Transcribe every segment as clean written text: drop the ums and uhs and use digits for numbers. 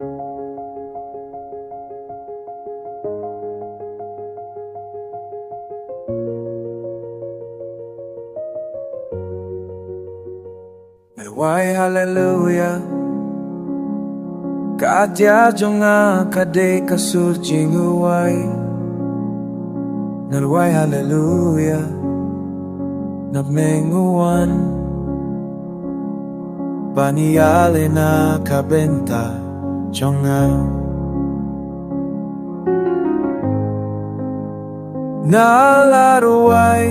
rwai haleluia Katia jonga kade kasur jing rwai rwai haleluia Nagmenguan Baniale na kabenta jonga Nalaruai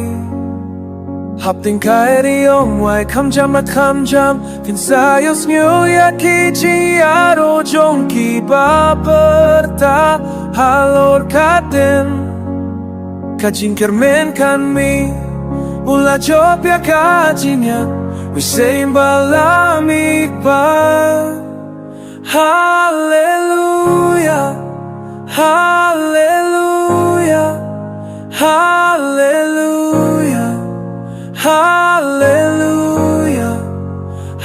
Hapting kairi omwai kamjam at kamjam Kinsayos nyo yakiji aro jongki baperta Halor katen Kajin kermen kanmi Ula jopya kajinya Wisain balamik pa Haleluia Haleluia Haleluia Haleluia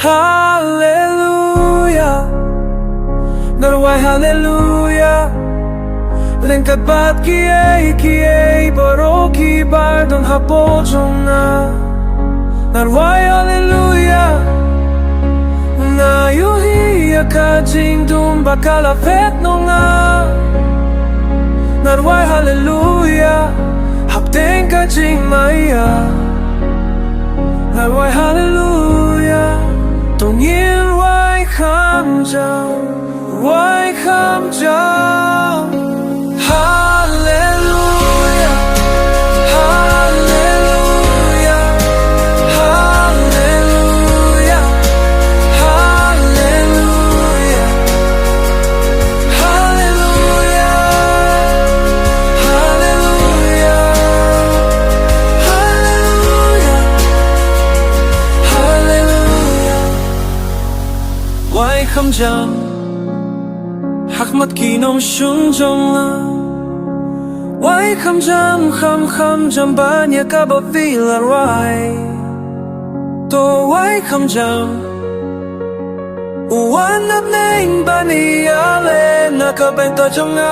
Haleluia Narwai haleluia Lengkat bat kiai Baroki bardon hapojona Narwai haleluia Na yuhi akajing dum bakala fet nonga Narwai haleluia Hapteng kajing maya Narwai haleluia Tongin rwai kamjam Rwai kamjam Haleluia Haleluia Haleluia Haleluia Haleluia Haleluia Haleluia Rwai kamjam Hakmat kinom shun jonga Rwai kamjam kham banya kaba fila rwai To rwai kamjam Uwan at neng bani ale nakabenta jonga